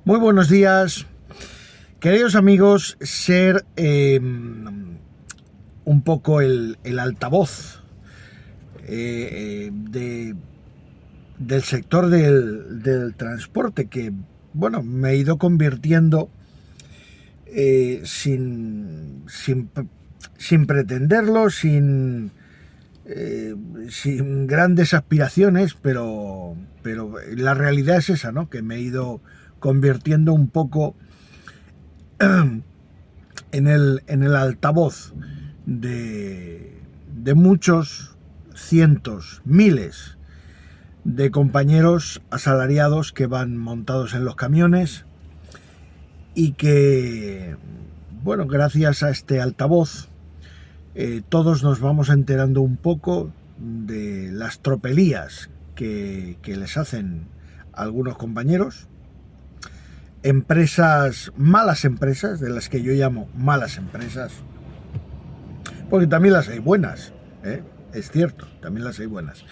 Muy buenos días, queridos amigos. Ser un poco el altavoz del sector del transporte que, bueno, me he ido convirtiendo sin pretenderlo, sin grandes aspiraciones, pero la realidad es esa, ¿no? Que me he ido convirtiendo un poco en el altavoz de muchos cientos, miles de compañeros asalariados que van montados en los camiones y que, bueno, gracias a este altavoz todos nos vamos enterando un poco de las tropelías que les hacen algunos compañeros, empresas, malas empresas, de las que yo llamo malas empresas, porque también las hay buenas, es cierto, también las hay buenas.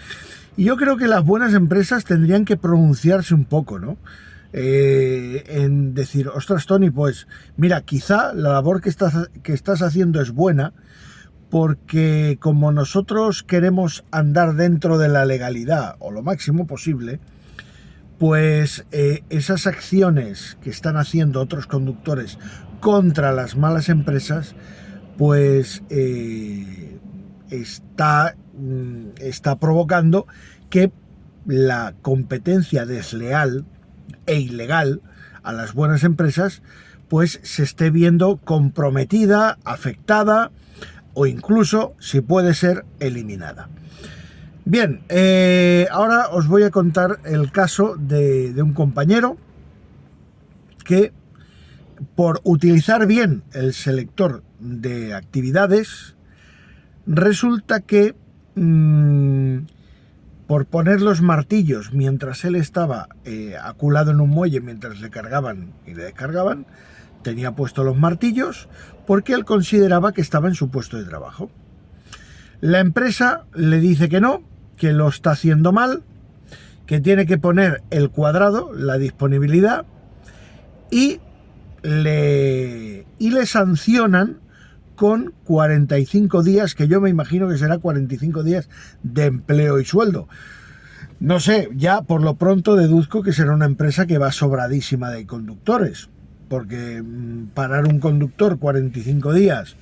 Y yo creo que las buenas empresas tendrían que pronunciarse un poco, ¿no? En decir, ostras, Tony, pues mira, quizá la labor que estás haciendo es buena, porque como nosotros queremos andar dentro de la legalidad o lo máximo posible, pues esas acciones que están haciendo otros conductores contra las malas empresas, pues está provocando que la competencia desleal e ilegal a las buenas empresas pues se esté viendo comprometida, afectada o incluso, si puede ser, eliminada. Bien, ahora os voy a contar el caso de un compañero que, por utilizar bien el selector de actividades, resulta que por poner los martillos mientras él estaba aculado en un muelle mientras le cargaban y le descargaban, tenía puestos los martillos porque él consideraba que estaba en su puesto de trabajo. La empresa le dice que no, que lo está haciendo mal, que tiene que poner el cuadrado, la disponibilidad, y le sancionan con 45 días, que yo me imagino que será 45 días de empleo y sueldo. No sé, ya por lo pronto deduzco que será una empresa que va sobradísima de conductores, porque parar un conductor 45 días,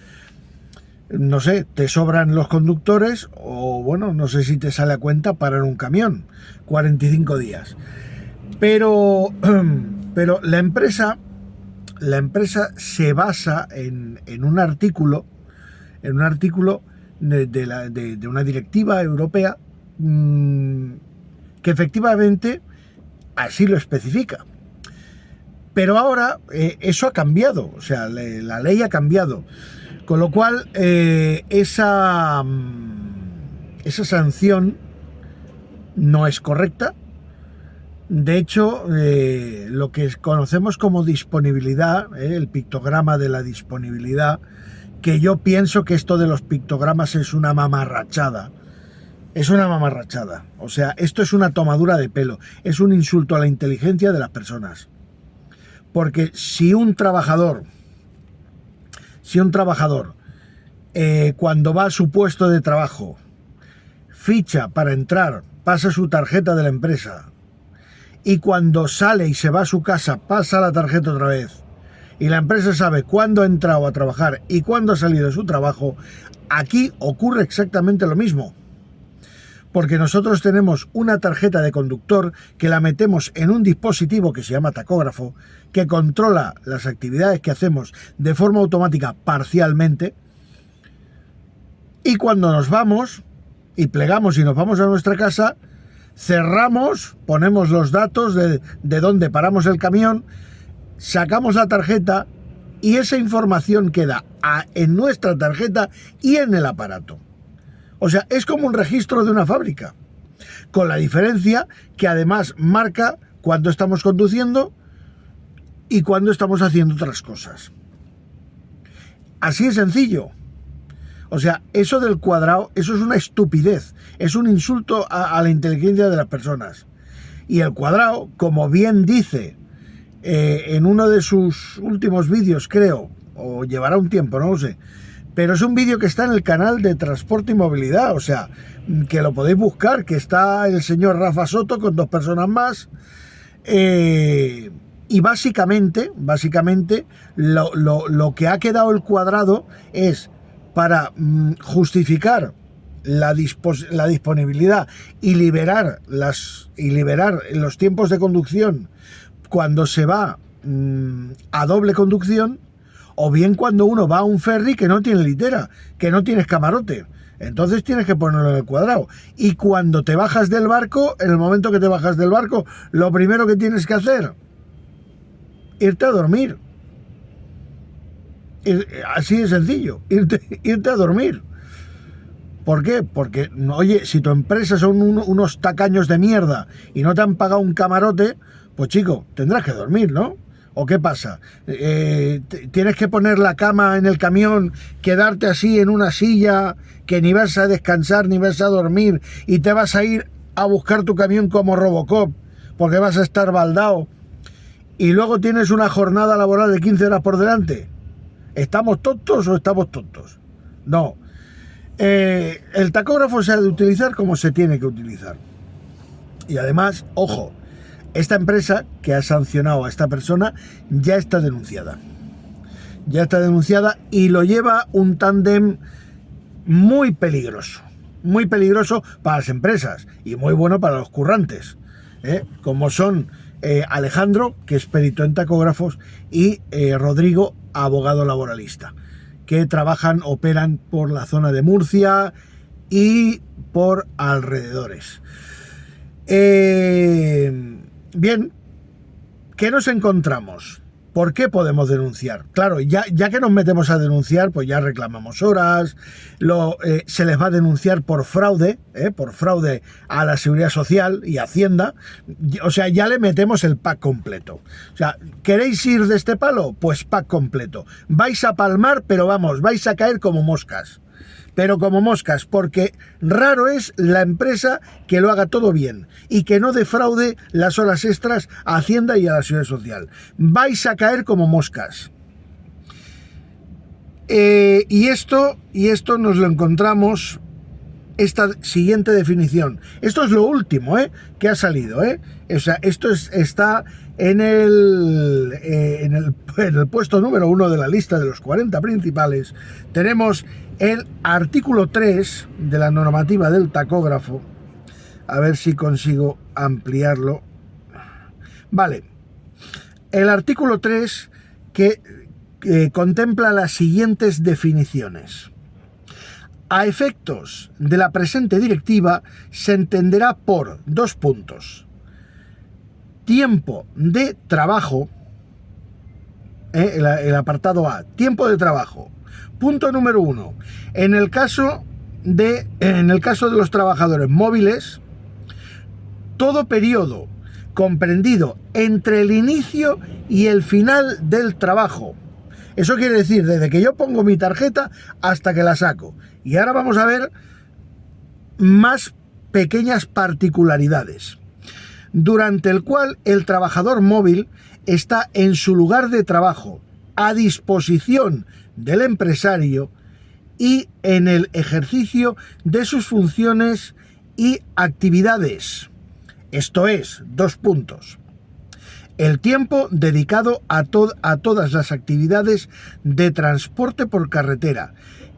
no sé, te sobran los conductores o, bueno, no sé si te sale a cuenta parar un camión 45 días. Pero la empresa se basa en un artículo de una directiva europea que efectivamente así lo especifica. Pero ahora eso ha cambiado, o sea, la ley ha cambiado. Con lo cual, esa sanción no es correcta. De hecho, lo que conocemos como disponibilidad, el pictograma de la disponibilidad, que yo pienso que esto de los pictogramas es una mamarrachada. Es una mamarrachada. O sea, esto es una tomadura de pelo. Es un insulto a la inteligencia de las personas. Porque si un trabajador cuando va a su puesto de trabajo, ficha para entrar, pasa su tarjeta de la empresa, y cuando sale y se va a su casa, pasa la tarjeta otra vez, y la empresa sabe cuándo ha entrado a trabajar y cuándo ha salido de su trabajo, aquí ocurre exactamente lo mismo. Porque nosotros tenemos una tarjeta de conductor que la metemos en un dispositivo que se llama tacógrafo, que controla las actividades que hacemos de forma automática parcialmente, y cuando nos vamos y plegamos y nos vamos a nuestra casa, cerramos, ponemos los datos de dónde paramos el camión, sacamos la tarjeta y esa información queda en nuestra tarjeta y en el aparato. O sea, es como un registro de una fábrica, con la diferencia que además marca cuando estamos conduciendo y cuando estamos haciendo otras cosas. Así de sencillo. O sea, eso del cuadrado, eso es una estupidez, es un insulto a la inteligencia de las personas. Y el cuadrado, como bien dice en uno de sus últimos vídeos, creo, o llevará un tiempo, no lo sé, pero es un vídeo que está en el canal de Transporte y Movilidad, o sea, que lo podéis buscar, que está el señor Rafa Soto con 2 personas más, y básicamente lo que ha quedado el cuadrado es para justificar la disponibilidad y liberar los tiempos de conducción cuando se va a doble conducción, o bien cuando uno va a un ferry que no tiene litera, que no tienes camarote. Entonces tienes que ponerlo en el cuadrado. Y cuando te bajas del barco, en el momento que te bajas del barco, lo primero que tienes que hacer, irte a dormir. Así de sencillo, irte a dormir. ¿Por qué? Porque, oye, si tu empresa son unos tacaños de mierda y no te han pagado un camarote, pues chico, tendrás que dormir, ¿no? ¿O qué pasa? Tienes que poner la cama en el camión, quedarte así en una silla, que ni vas a descansar ni vas a dormir, y te vas a ir a buscar tu camión como Robocop, porque vas a estar baldao, y luego tienes una jornada laboral de 15 horas por delante. ¿Estamos tontos o estamos tontos? No. El tacógrafo se ha de utilizar como se tiene que utilizar. Y además, ojo, esta empresa que ha sancionado a esta persona ya está denunciada. Ya está denunciada y lo lleva un tándem muy peligroso para las empresas y muy bueno para los currantes, como son Alejandro, que es perito en tacógrafos, y Rodrigo, abogado laboralista, que operan por la zona de Murcia y por alrededores. Bien, ¿qué nos encontramos? ¿Por qué podemos denunciar? Claro, ya que nos metemos a denunciar, pues ya reclamamos horas, se les va a denunciar por fraude a la Seguridad Social y Hacienda, o sea, ya le metemos el pack completo. O sea, ¿queréis ir de este palo? Pues pack completo. Vais a palmar, pero vamos, vais a caer como moscas. Pero como moscas, porque raro es la empresa que lo haga todo bien y que no defraude las horas extras a Hacienda y a la Seguridad Social. Vais a caer como moscas. Y esto nos lo encontramos, esta siguiente definición. Esto es lo último que ha salido. O sea, esto está en el puesto número 1 de la lista de los 40 principales. Tenemos el artículo 3 de la normativa del tacógrafo. A ver si consigo ampliarlo. Vale. El artículo 3 que contempla las siguientes definiciones. A efectos de la presente directiva se entenderá por 2 puntos. Tiempo de trabajo, el apartado A, tiempo de trabajo. Punto número 1. En el caso de los trabajadores móviles, todo periodo comprendido entre el inicio y el final del trabajo. Eso quiere decir, desde que yo pongo mi tarjeta hasta que la saco. Y ahora vamos a ver más pequeñas particularidades. Durante el cual el trabajador móvil está en su lugar de trabajo, a disposición del empresario y en el ejercicio de sus funciones y actividades. Esto es, 2 puntos. El tiempo dedicado a todas las actividades de transporte por carretera.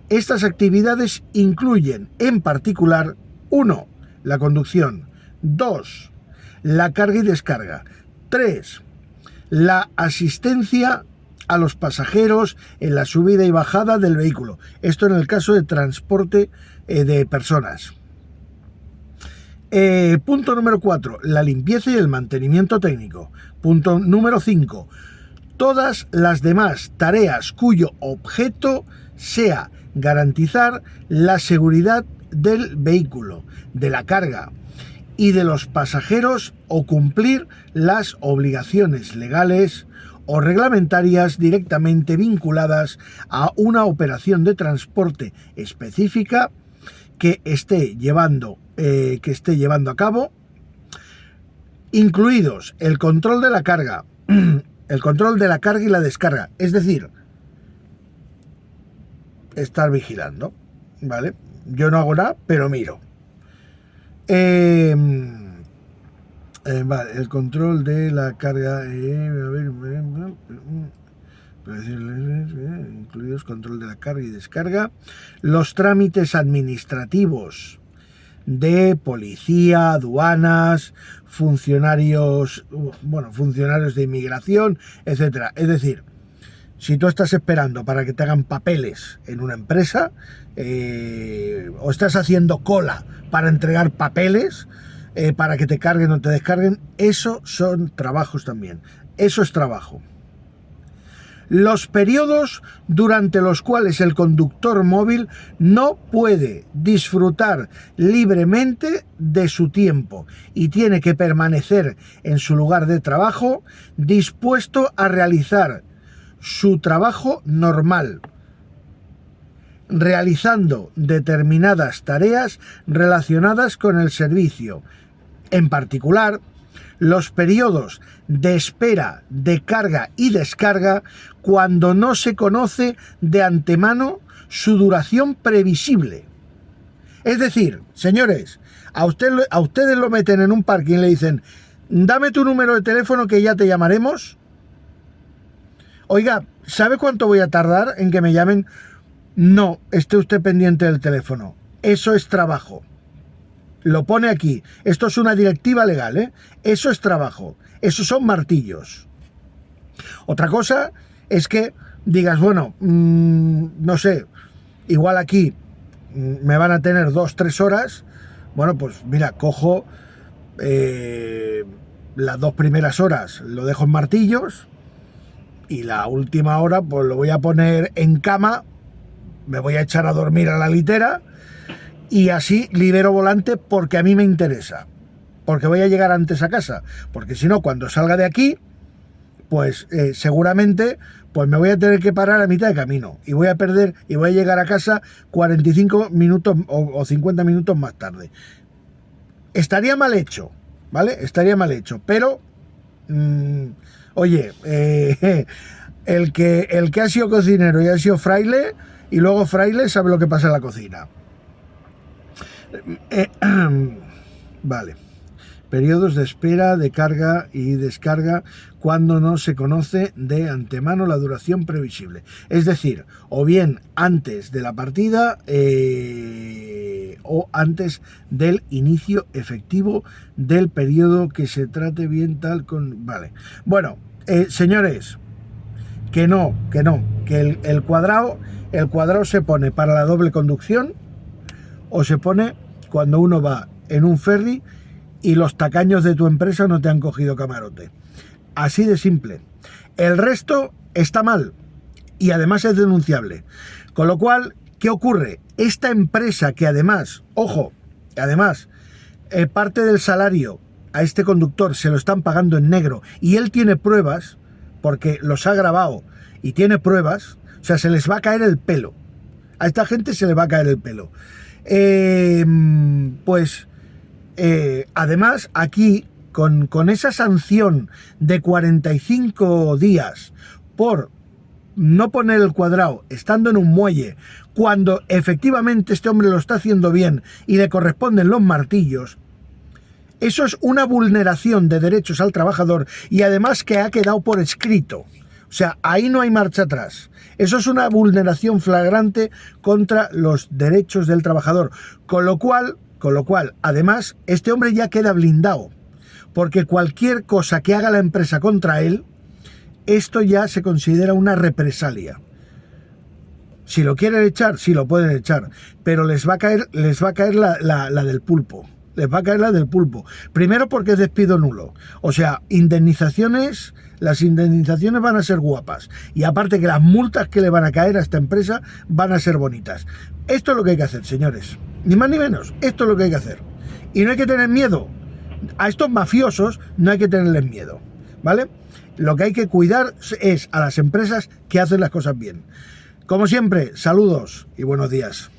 Estas actividades incluyen, en particular, 1. La conducción. 2. La carga y descarga. 3. La asistencia a los pasajeros en la subida y bajada del vehículo. Esto en el caso de transporte de personas. Punto número 4. La limpieza y el mantenimiento técnico. Punto número 5. Todas las demás tareas cuyo objeto sea garantizar la seguridad del vehículo, de la carga y de los pasajeros o cumplir las obligaciones legales o reglamentarias directamente vinculadas a una operación de transporte específica que esté llevando a cabo, incluidos el control de la carga, El control de la carga y la descarga. Es decir, estar vigilando, ¿vale? Yo no hago nada, pero miro. Vale, el control de la carga. Incluidos control de la carga y descarga. Los trámites administrativos de policía, aduanas, funcionarios de inmigración, etcétera. Es decir, si tú estás esperando para que te hagan papeles en una empresa, o estás haciendo cola para entregar papeles, para que te carguen o te descarguen, eso son trabajos también. Eso es trabajo. Los periodos durante los cuales el conductor móvil no puede disfrutar libremente de su tiempo y tiene que permanecer en su lugar de trabajo dispuesto a realizar su trabajo normal, realizando determinadas tareas relacionadas con el servicio. En particular, los periodos de espera, de carga y descarga cuando no se conoce de antemano su duración previsible. Es decir, señores, a ustedes lo meten en un parking y le dicen: dame tu número de teléfono que ya te llamaremos. Oiga, ¿sabe cuánto voy a tardar en que me llamen? No, esté usted pendiente del teléfono. Eso es trabajo. Lo pone aquí. Esto es una directiva legal, ¿eh? Eso es trabajo. Esos son martillos. Otra cosa es que digas, bueno, no sé, igual aquí me van a tener 2-3 horas. Bueno, pues mira, cojo las 2 primeras horas, lo dejo en martillos, y la última hora pues lo voy a poner en cama, me voy a echar a dormir a la litera, y así libero volante porque a mí me interesa, porque voy a llegar antes a casa, porque si no, cuando salga de aquí, pues seguramente pues me voy a tener que parar a mitad de camino y voy a perder y voy a llegar a casa 45 minutos o 50 minutos más tarde. Estaría mal hecho, ¿vale? Estaría mal hecho, pero oye, el que ha sido cocinero y ha sido fraile, y luego fraile, sabe lo que pasa en la cocina. Vale. Periodos de espera, de carga y descarga cuando no se conoce de antemano la duración previsible. Es decir, o bien antes de la partida o antes del inicio efectivo del periodo que se trate bien tal con... Vale. Bueno, señores, que el cuadrado se pone para la doble conducción o se pone cuando uno va en un ferry y los tacaños de tu empresa no te han cogido camarote. Así de simple. El resto está mal y además es denunciable. Con lo cual, ¿qué ocurre? Esta empresa que además, ojo, parte del salario a este conductor se lo están pagando en negro y él tiene pruebas, porque los ha grabado y tiene pruebas, o sea, se les va a caer el pelo. A esta gente se le va a caer el pelo. Además, aquí, con esa sanción de 45 días por no poner el cuadrado estando en un muelle, cuando efectivamente este hombre lo está haciendo bien y le corresponden los martillos, eso es una vulneración de derechos al trabajador y además que ha quedado por escrito. O sea, ahí no hay marcha atrás. Eso es una vulneración flagrante contra los derechos del trabajador. Con lo cual, además, este hombre ya queda blindado. Porque cualquier cosa que haga la empresa contra él, esto ya se considera una represalia. Si lo quieren echar, sí lo pueden echar. Pero les va a caer la del pulpo. Les va a caer la del pulpo. Primero porque es despido nulo. O sea, las indemnizaciones van a ser guapas. Y aparte que las multas que le van a caer a esta empresa van a ser bonitas. Esto es lo que hay que hacer, señores. Ni más ni menos. Esto es lo que hay que hacer. Y no hay que tener miedo. A estos mafiosos no hay que tenerles miedo. ¿Vale? Lo que hay que cuidar es a las empresas que hacen las cosas bien. Como siempre, saludos y buenos días.